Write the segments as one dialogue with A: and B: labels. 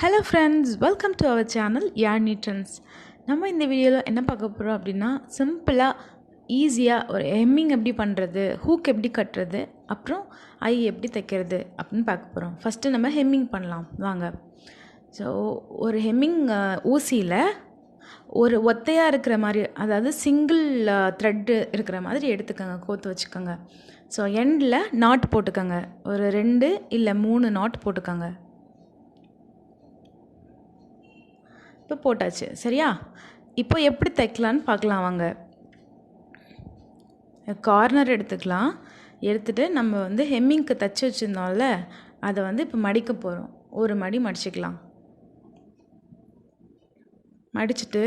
A: Hello friends, welcome to our channel Yalini Trendz. நம்ம இந்த வீடியோவில் என்ன பார்க்க போகிறோம் அப்படின்னா சிம்பிளாக ஈஸியாக ஒரு ஹெம்மிங் எப்படி பண்ணுறது, ஹூக் எப்படி கட்டுறது, அப்புறம் ஐ எப்படி தைக்கிறது அப்படின்னு பார்க்க போகிறோம். ஃபஸ்ட்டு நம்ம ஹெம்மிங் பண்ணலாம் வாங்க. ஸோ ஒரு ஹெம்மிங் ஊசியில் ஒரு ஒத்தையாக இருக்கிற மாதிரி, அதாவது சிங்கிள் த்ரெட்டு இருக்கிற மாதிரி எடுத்துக்கோங்க, கோத்து வச்சுக்கோங்க. ஸோ எண்டில் நாட் போட்டுக்கோங்க, ஒரு 2 இல்லை 3 நாட் போட்டுக்கோங்க. இப்போ போட்டாச்சு சரியா. இப்போ எப்படி தைக்கலான்னு பார்க்கலாம் வாங்க. கார்னர் எடுத்துக்கலாம். எடுத்துகிட்டு நம்ம ஹெம்மிங்க்கு தைச்சி வச்சுருந்தோம்ல, அதை இப்போ மடிக்க போகிறோம். ஒரு மடி மடிச்சுக்கலாம். மடிச்சுட்டு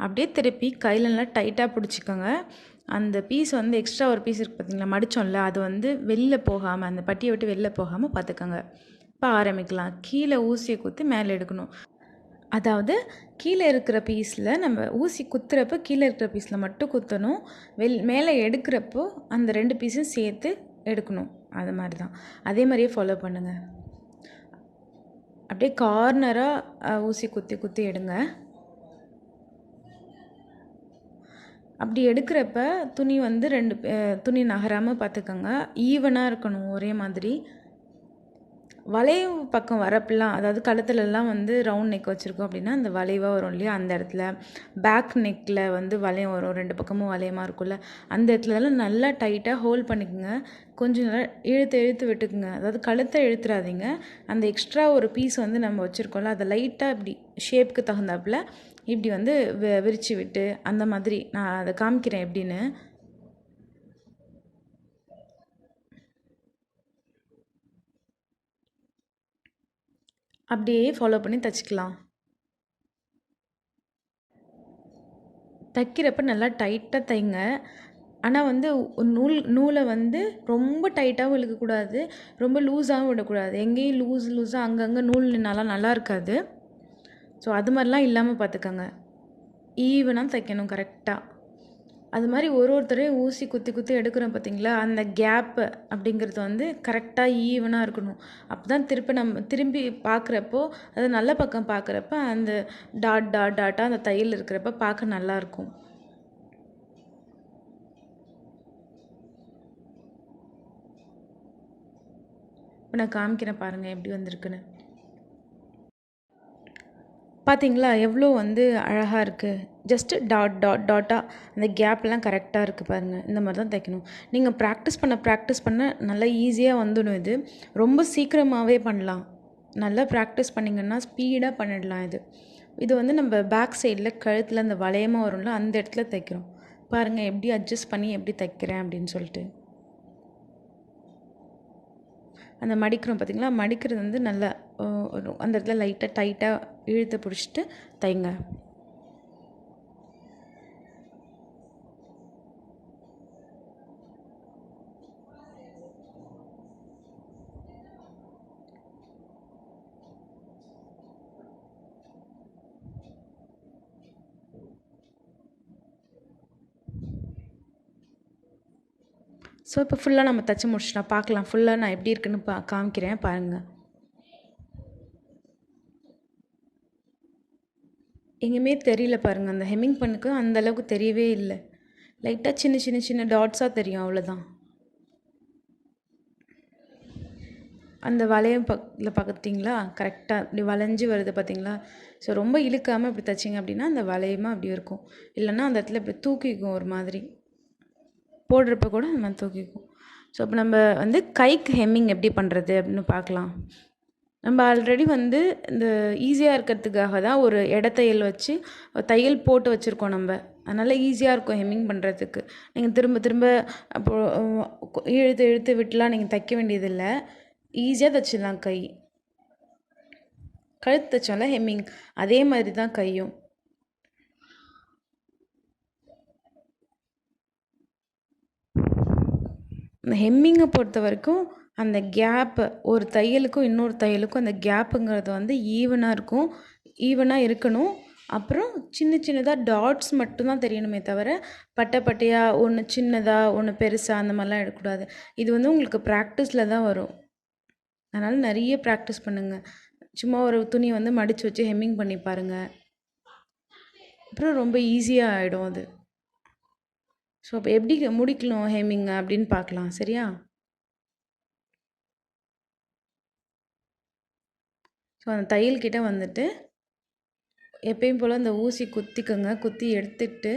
A: அப்படியே திருப்பி கையில் நல்லா டைட்டாக பிடிச்சிக்கோங்க. அந்த பீஸ் எக்ஸ்ட்ரா ஒரு பீஸ் இருக்குது பார்த்தீங்களா, மடித்தோம்ல, அது வெளில போகாமல், அந்த பட்டியை விட்டு வெளில போகாமல் பார்த்துக்கோங்க. இப்போ ஆரம்பிக்கலாம். கீழே ஊசியை குத்தி மேலே எடுக்கணும். அதாவது கீழே இருக்கிற பீஸில் நம்ம ஊசி குத்துறப்போ கீழே இருக்கிற பீஸில் மட்டும் குத்தணும். மேலே எடுக்கிறப்போ அந்த 2 பீஸும் சேர்த்து எடுக்கணும். அது மாதிரி தான், அதே மாதிரியே ஃபாலோ பண்ணுங்கள். அப்படியே கார்னராக ஊசி குத்தி குத்தி எடுங்க. அப்படி எடுக்கிறப்ப துணி 2 துணி நகராமல் பார்த்துக்கோங்க. ஈவனாக இருக்கணும், ஒரே மாதிரி. வளைவு பக்கம் வரப்பெல்லாம், அதாவது கழுத்துலலாம் ரவுண்ட் நெக் வச்சுருக்கோம் அப்படின்னா அந்த வளைவாக வரும் இல்லையா, அந்த இடத்துல பேக் நெக்கில் வளையம் வரும், 2 பக்கமும் வளையமாக இருக்கும்ல, அந்த இடத்துலலாம் நல்லா டைட்டாக ஹோல்ட் பண்ணிக்கோங்க. கொஞ்சம் நல்லா இழுத்து விட்டுக்குங்க. அதாவது கழுத்தை இழுத்துறாதீங்க. அந்த எக்ஸ்ட்ரா ஒரு பீஸ் நம்ம வச்சுருக்கோம்ல, அதை லைட்டாக இப்படி ஷேப்புக்கு தகுந்தாப்பில் இப்படி விரித்து விட்டு, அந்த மாதிரி நான் அதை காமிக்கிறேன் எப்படின்னு. அப்படியே ஃபாலோ பண்ணி தைச்சிக்கலாம். தைக்கிறப்ப நல்லா டைட்டாக தைங்க. ஆனால் நூலை ரொம்ப டைட்டாகவும் இழுக்கக்கூடாது, ரொம்ப லூஸாகவும் விடக்கூடாது. எங்கேயும் லூஸாக அங்கங்கே நூல் நின்னாலாம் நல்லா இருக்காது. ஸோ அது மாதிரிலாம் இல்லாமல் பார்த்துக்கோங்க. ஈவனாக தைக்கணும் கரெக்டாக. அது மாதிரி ஒருத்தரையும் ஊசி குத்தி எடுக்கிறோம் பார்த்தீங்களா, அந்த கேப்பு அப்படிங்கிறது கரெக்டாக ஈவனாக இருக்கணும். அப்போ தான் திரும்பி பார்க்குறப்போ, அது நல்ல பக்கம் பார்க்குறப்ப அந்த டாட்டாக அந்த தையல் இருக்கிறப்ப பார்க்க நல்லாயிருக்கும். இப்போ நான் காமிக்கிறேன் பாருங்கள் எப்படி வந்திருக்குன்னு. பார்த்தீங்களா எவ்வளோ அழகாக இருக்குது. ஜஸ்ட்டு டாட்டாக அந்த கேப்லாம் கரெக்டாக இருக்குது பாருங்கள். இந்த மாதிரி தான் தைக்கணும். நீங்கள் ப்ராக்டிஸ் பண்ண நல்லா ஈஸியாக வந்துடும். இது ரொம்ப சீக்கிரமாகவே பண்ணலாம். நல்லா ப்ராக்டிஸ் பண்ணிங்கன்னா ஸ்பீடாக பண்ணிடலாம். இது நம்ம பேக் சைடில் கழுத்தில் அந்த வளையமாக வரும்ல, அந்த இடத்துல தைக்கிறோம். பாருங்கள் எப்படி அட்ஜஸ்ட் பண்ணி எப்படி தைக்கிறேன் அப்படின்னு சொல்லிட்டு. அந்த மடிக்கிறோம் பார்த்திங்களா, மடிக்கிறது நல்லா அந்த இடத்துல லைட்டாக டைட்டாக இழுத்து பிடிச்சிட்டு தைங்க. ஸோ இப்போ ஃபுல்லாக நம்ம தைச்சி முடிச்சிட்டோம். பார்க்கலாம் ஃபுல்லாக நான் எப்படி இருக்குன்னு காமிக்கிறேன் பாருங்கள். எங்கேயுமே தெரியல பாருங்கள். அந்த ஹெம்மிங் பண்ணுக்கு அந்தளவுக்கு தெரியவே இல்லை. லைட்டாக சின்ன டாட்ஸாக தெரியும், அவ்வளோதான். அந்த வளையம் பார்த்தீங்களா, கரெக்டாக இப்படி வளைஞ்சி வருது பார்த்தீங்களா. ஸோ ரொம்ப இழுக்காமல் இப்படி தைச்சிங்க அப்படின்னா அந்த வளையமாக அப்படி இருக்கும். இல்லைன்னா அந்த இடத்துல இப்படி தூக்கிக்கும், ஒரு மாதிரி போடுறப்ப கூட அந்த மாதிரி தூக்கிக்கும். ஸோ இப்போ நம்ம கைக்கு ஹெம்மிங் எப்படி பண்ணுறது அப்படின்னு பார்க்கலாம். நம்ம ஆல்ரெடி இந்த ஈஸியாக இருக்கிறதுக்காக தான் ஒரு தையல் வச்சு தையல் போட்டு வச்சுருக்கோம் நம்ம. அதனால் ஈஸியாக இருக்கும் ஹெம்மிங் பண்ணுறதுக்கு. நீங்கள் திரும்ப அப்போது இழுத்து விட்டுலாம் நீங்கள் தைக்க வேண்டியதில்லை. ஈஸியாக தைச்சிடலாம். கழுத்து தைச்சோம்ல ஹெம்மிங், அதே மாதிரி தான் கையும். இந்த ஹெம்மிங்கை பொறுத்த வரைக்கும் அந்த கேப்பு, ஒரு தையலுக்கும் இன்னொரு தையலுக்கும் அந்த கேப்புங்கிறது ஈவனாக இருக்கணும். அப்புறம் சின்னதாக டாட்ஸ் மட்டும்தான் தெரியணுமே தவிர பட்டையாக ஒன்று சின்னதாக ஒன்று பெருசாக அந்த மாதிரிலாம் எடுக்கக்கூடாது. இது உங்களுக்கு ப்ராக்டிஸில் தான் வரும். அதனால் நிறைய ப்ராக்டிஸ் பண்ணுங்கள். சும்மா ஒரு துணி வந்து மடித்து வச்சு ஹெம்மிங் பண்ணி பாருங்கள். அப்புறம் ரொம்ப ஈஸியாக ஆகிடும் அது. ஸோ அப்போ எப்படி முடிக்கணும் ஹெம்மிங் அப்படின்னு பார்க்கலாம். சரியா? ஸோ அந்த தையல்கிட்ட வந்துட்டு எப்பயும் போல் அந்த ஊசி குத்திக்கோங்க. குத்தி எடுத்துட்டு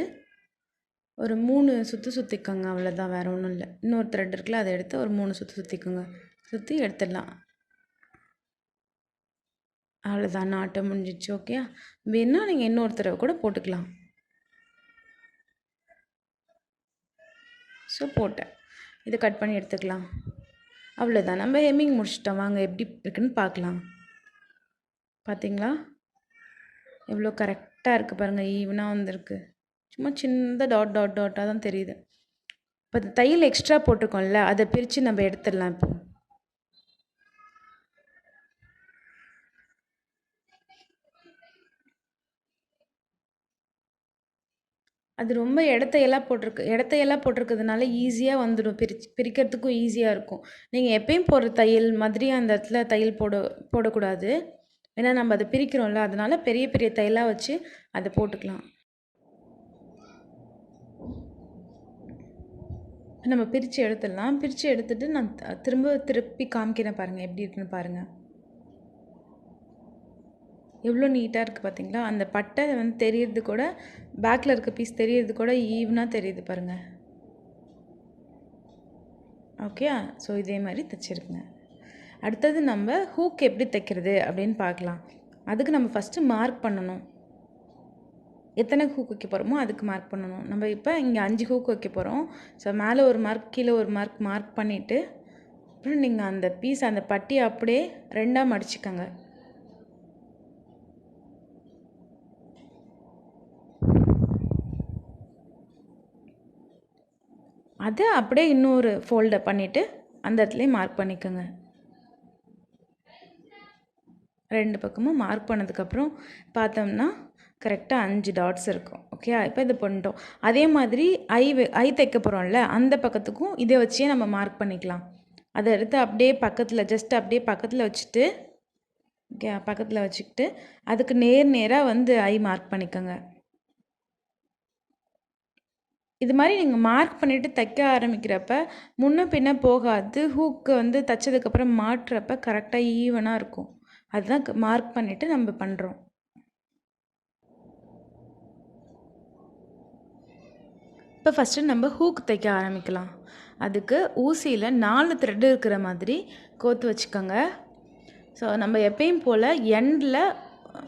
A: ஒரு 3 சுற்று சுற்றிக்கோங்க. அவ்வளோதான், வேறு ஒன்றும் இல்லை. இன்னொரு த்ரெட் இருக்குல்ல, அதை எடுத்து ஒரு 3 சுற்று சுற்றிக்கோங்க. சுற்றி எடுத்துடலாம். அவ்வளோதான், நாட்டை முடிஞ்சிச்சு. ஓகே, வேணால் நீங்கள் இன்னொரு தடவை கூட போட்டுக்கலாம். ஸோ போட்டேன், இதை கட் பண்ணி எடுத்துக்கலாம். அவ்வளோதான், நம்ம ஹெம்மிங் முடிச்சிட்டோம். வாங்க எப்படி இருக்குன்னு பார்க்கலாம். பார்த்தீங்களா எவ்வளோ கரெக்டாக இருக்குது பாருங்கள், ஈவனாக வந்திருக்கு. சும்மா சின்ன டாட் டாட் டாட்டாக தான் தெரியுது. இப்போ தையல் எக்ஸ்ட்ரா போட்டிருக்கோம்ல, அதை பிரித்து நம்ம எடுத்துடலாம். இப்போ அது ரொம்ப இடத்தையெல்லாம் போட்டிருக்கிறதுனால ஈஸியாக வந்துடும். பிரிக்கிறதுக்கும் ஈஸியாக இருக்கும். நீங்கள் எப்பயும் போடுற தையல் மாதிரி அந்த இடத்துல தையல் போடக்கூடாது. ஏன்னா நம்ம அதை பிரிக்கிறோம்ல, அதனால பெரிய பெரிய தையலாக வச்சு அதை போட்டுக்கலாம். நம்ம பிரித்து எடுத்துடலாம். பிரித்து எடுத்துகிட்டு நான் திருப்பி காமிக்கிறேன் பாருங்கள், எப்படி இருக்குன்னு பாருங்கள். எவ்வளோ நீட்டாக இருக்குது பார்த்தீங்களா? அந்த பட்டை வந்து தெரியறது கூட, பேக்கில் இருக்க பீஸ் தெரியறது கூட ஈவனாக தெரியுது பாருங்கள். ஓகே, ஸோ இதே மாதிரி தைச்சிருக்குங்க. அடுத்தது நம்ம ஹூக் எப்படி தைக்கிறது அப்படின்னு பார்க்கலாம். அதுக்கு நம்ம ஃபஸ்ட்டு மார்க் பண்ணணும். எத்தனை ஹூக் வைக்க போகிறோமோ அதுக்கு மார்க் பண்ணணும். நம்ம இப்போ இங்கே 5 ஹூக் வைக்க போகிறோம். ஸோ மேலே ஒரு மார்க், கீழே ஒரு மார்க் பண்ணிவிட்டு அப்புறம் நீங்கள் அந்த பீஸ், அந்த பட்டியை அப்படியே 2ஆக மடிச்சுக்கோங்க. அதை அப்படியே இன்னொரு ஃபோல்டை பண்ணிவிட்டு அந்த இடத்துலையே மார்க் பண்ணிக்கோங்க. 2 பக்கமும் மார்க் பண்ணதுக்கப்புறம் பார்த்தோம்னா கரெக்டாக 5 டாட்ஸ் இருக்கும். ஓகே, இப்போ இதை பண்ணிட்டோம். அதே மாதிரி ஐ தைக்க போகிறோம்ல, அந்த பக்கத்துக்கும் இதை வச்சே நம்ம மார்க் பண்ணிக்கலாம். அதை எடுத்து அப்படியே பக்கத்தில், ஜஸ்ட் அப்படியே பக்கத்தில் வச்சுட்டு, ஓகே, பக்கத்தில் வச்சுக்கிட்டு அதுக்கு நேராக வந்து ஐ மார்க் பண்ணிக்கோங்க. இது மாதிரி நீங்கள் மார்க் பண்ணிவிட்டு தைக்க ஆரம்பிக்கிறப்ப முன்ன பின்ன போகாது. ஹூக்கு வந்து தைச்சதுக்கப்புறம் மாட்டுறப்ப கரெக்டாக ஈவனாக இருக்கும். அதுதான் மார்க் பண்ணிவிட்டு நம்ம பண்ணுறோம். இப்போ ஃபஸ்ட்டு நம்ம ஹூக் தைக்க ஆரம்பிக்கலாம். அதுக்கு ஊசியில் 4 த்ரெட்டு இருக்கிற மாதிரி கோர்த்து வச்சுக்கோங்க. ஸோ நம்ம எப்பயும் போல் எண்டில்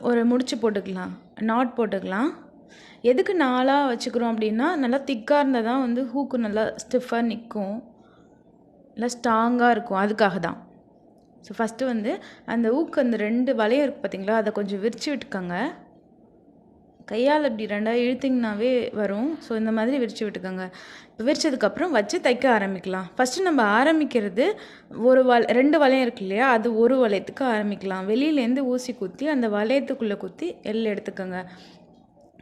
A: ஒரு முடிச்சு போட்டுக்கலாம், நாட் போட்டுக்கலாம். எதுக்கு 4ஆக வச்சுக்கிறோம் அப்படின்னா, நல்லா திக்காக இருந்தால் தான் வந்து ஹூக்கு நல்லா ஸ்டிஃபாக நிற்கும், நல்லா ஸ்ட்ராங்காக இருக்கும். அதுக்காக தான். ஸோ ஃபஸ்ட்டு வந்து அந்த ஹூக்கு அந்த 2 வளையம் இருக்குது பார்த்தீங்களா, அதை கொஞ்சம் விரித்து விட்டுக்கோங்க. கையால் இப்படி 2ஆக இழுத்திங்கனாவே வரும். ஸோ இந்த மாதிரி விரித்து விட்டுக்கோங்க. இப்போ விரிச்சதுக்கப்புறம் வச்சு தைக்க ஆரம்பிக்கலாம். ஃபஸ்ட்டு நம்ம ஆரம்பிக்கிறது 2 வளையம் இருக்கு இல்லையா, அது ஒரு வளையத்துக்கு ஆரம்பிக்கலாம். வெளியிலேருந்து ஊசி குத்தி அந்த வளையத்துக்குள்ளே குத்தி எல் எடுத்துக்கோங்க.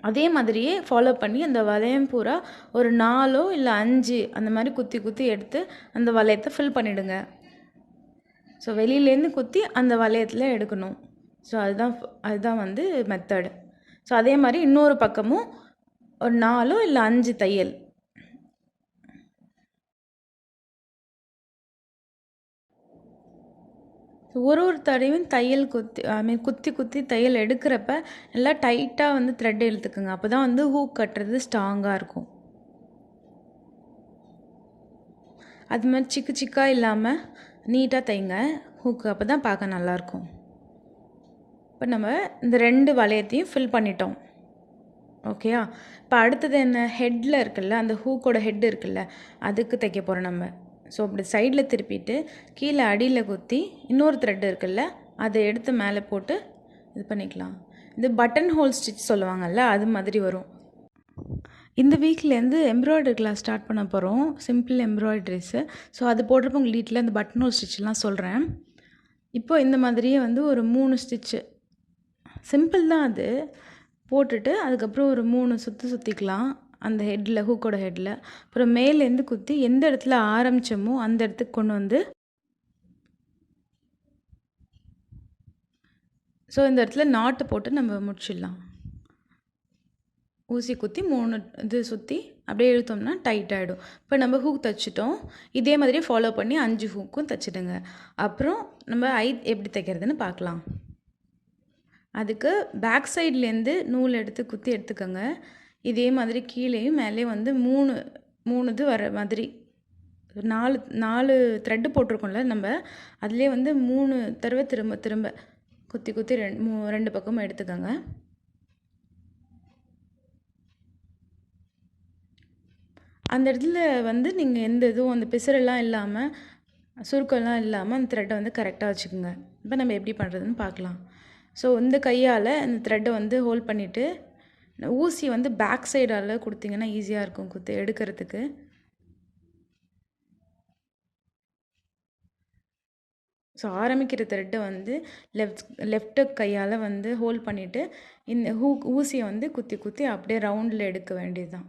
A: அதே மாதிரியே ஃபாலோ பண்ணி அந்த வளையம் பூரா ஒரு 4 இல்லை 5 அந்த மாதிரி குத்தி எடுத்து அந்த வளையத்தை ஃபில் பண்ணிவிடுங்க. ஸோ வெளியிலேருந்து குத்தி அந்த வளையத்தில் எடுக்கணும். ஸோ அதுதான் வந்து மெத்தடு. ஸோ அதே மாதிரி இன்னொரு பக்கமும் ஒரு 4 இல்லை 5 தையல். ஒரு தடவையும் தையல் குத்தி தையல் எடுக்கிறப்ப நல்லா டைட்டாக வந்து த்ரெட் இழுத்துக்குங்க. அப்போ தான் வந்து ஹூக் கட்டுறது ஸ்ட்ராங்காக இருக்கும். அது மாதிரி சிக்காக இல்லாமல் நீட்டாக தைங்க ஹூக்கு, அப்போ தான் பார்க்க நல்லாயிருக்கும். இப்போ நம்ம இந்த 2 வளையத்தையும் ஃபில் பண்ணிட்டோம். ஓகேயா? இப்போ அடுத்தது என்ன, ஹெட்டில் இருக்குல்ல, அந்த ஹூக்கோட ஹெட் இருக்குல்ல, அதுக்கு தைக்க போகிறோம் நம்ம. ஸோ அப்படி சைடில் திருப்பிட்டு கீழே அடியில் குத்தி இன்னொரு த்ரெட் இருக்குல்ல, அதை எடுத்து மேலே போட்டு இது பண்ணிக்கலாம். இது பட்டன் ஹோல் ஸ்டிச் சொல்லுவாங்கல்ல, அது மாதிரி வரும். இந்த வீக்லேருந்து எம்ப்ராய்டரி கிளாஸ் ஸ்டார்ட் பண்ண போகிறோம், சிம்பிள் எம்ப்ராய்டரிஸு. ஸோ அது போடுறப்போ உங்கள் வீட்டில் இந்த பட்டன் ஹோல் ஸ்டிச்லாம் சொல்கிறேன். இப்போ இந்த மாதிரியே வந்து ஒரு 3 ஸ்டிச்சு சிம்பிள் தான் அது போட்டுட்டு, அதுக்கப்புறம் ஒரு 3 சுற்றிக்கலாம் அந்த ஹெட்டில், ஹூக்கோட ஹெட்டில். அப்புறம் மேலேருந்து குத்தி எந்த இடத்துல ஆரம்பித்தோமோ அந்த இடத்துக்கு கொண்டு வந்து ஸோ இந்த இடத்துல நாட்டு போட்டு நம்ம முடிச்சிடலாம். ஊசி குத்தி 3 இது சுற்றி அப்படியே இழுத்தோம்னா டைட் ஆகிடும். இப்போ நம்ம ஹூக் தைச்சிட்டோம். இதே மாதிரி ஃபாலோ பண்ணி 5 ஹூக்கும் தைச்சிடுங்க. அப்புறம் நம்ம எப்படி தைக்கிறதுன்னு பார்க்கலாம். அதுக்கு பேக் சைட்லேருந்து நூல் எடுத்து குத்தி எடுத்துக்கோங்க. இதே மாதிரி கீழேயும் மேலேயும் வந்து 3 இது வர மாதிரி 4 த்ரெட்டு போட்டிருக்கோம்ல நம்ம, அதுலேயே வந்து 3 தடவை திரும்ப திரும்ப குத்தி குத்தி 2 பக்கமும் எடுத்துக்கோங்க. அந்த இடத்துல வந்து நீங்கள் எந்த இதுவும் அந்த பிசுறெல்லாம் இல்லாமல் சுருக்கம்லாம் இல்லாமல் அந்த த்ரெட்டை வந்து கரெக்டாக வச்சுக்கோங்க. இப்போ நம்ம எப்படி பண்ணுறதுன்னு பார்க்கலாம். ஸோ இந்த கையால் அந்த த்ரெட்டை வந்து ஹோல்ட் பண்ணிவிட்டு ஊசி வந்து பேக் சைடால் கொடுத்தீங்கன்னா ஈஸியாக இருக்கும் குத்து எடுக்கிறதுக்கு. ஸோ ஆரம்பிக்கிற த்ரெட்டை வந்து லெஃப்ட் கையால் வந்து ஹோல்ட் பண்ணிவிட்டு இந்த ஊசியை வந்து குத்தி குத்தி அப்படியே ரவுண்டில் எடுக்க வேண்டியது தான்.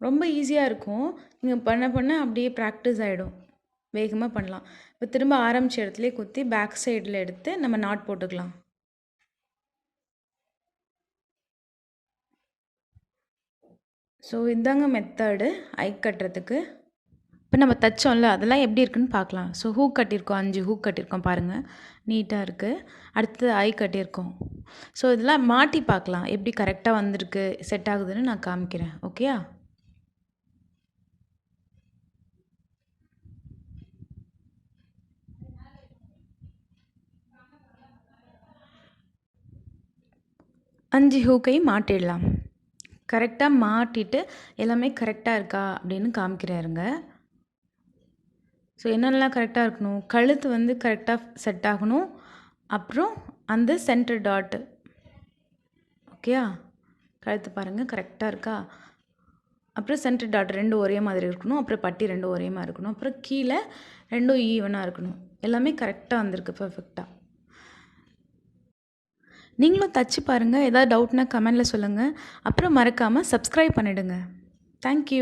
A: ரொம்ப ஈஸியாக இருக்கும். நீங்கள் பண்ண பண்ண அப்படியே ப்ராக்டிஸ் ஆகிடும். வேகமாக பண்ணலாம். இப்போ திரும்ப ஆரம்பித்த இடத்துலேயே குத்தி பேக் சைடில் எடுத்து நம்ம நாட் போட்டுக்கலாம். ஸோ இதாங்க மெத்தடு ஐ கட்டுறதுக்கு. இப்போ நம்ம தைச்சோம்ல அதெல்லாம் எப்படி இருக்குன்னு பார்க்கலாம். ஸோ ஹூக் கட்டியிருக்கோம், 5 ஹூக் கட்டியிருக்கோம் பாருங்கள், நீட்டாக இருக்குது. அடுத்தது ஐ கட்டியிருக்கோம். ஸோ இதெல்லாம் மாட்டி பார்க்கலாம் எப்படி கரெக்டாக வந்திருக்கு செட் ஆகுதுன்னு நான் காமிக்கிறேன். ஓகேயா? அஞ்சு ஹூக்கையும் மாட்டிடலாம். கரெக்டாக மாட்டிட்டு எல்லாமே கரெக்டாக இருக்கா அப்படின்னு காமிக்கிறாருங்க. ஸோ என்னென்னலாம் கரெக்டாக இருக்கணும், கழுத்து வந்து கரெக்டாக செட் ஆகணும். அப்புறம் அந்த சென்டர் டாட்டு, ஓகேயா? கழுத்து பாருங்கள் கரெக்டாக இருக்கா. அப்புறம் சென்டர் டாட் 2 ஒரே மாதிரி இருக்கணும். அப்புறம் பட்டி 2 ஒரே மாதிரி இருக்கணும். அப்புறம் கீழே 2 ஈவனாக இருக்கணும். எல்லாமே கரெக்டாக வந்திருக்கு பர்ஃபெக்டாக. நீங்களும் தச்சு பாருங்கள். ஏதாவது டவுட்னா கமெண்டில் சொல்லுங்கள். அப்புறம் மறக்காமல் சப்ஸ்கிரைப் பண்ணிவிடுங்க. தேங்க்யூ.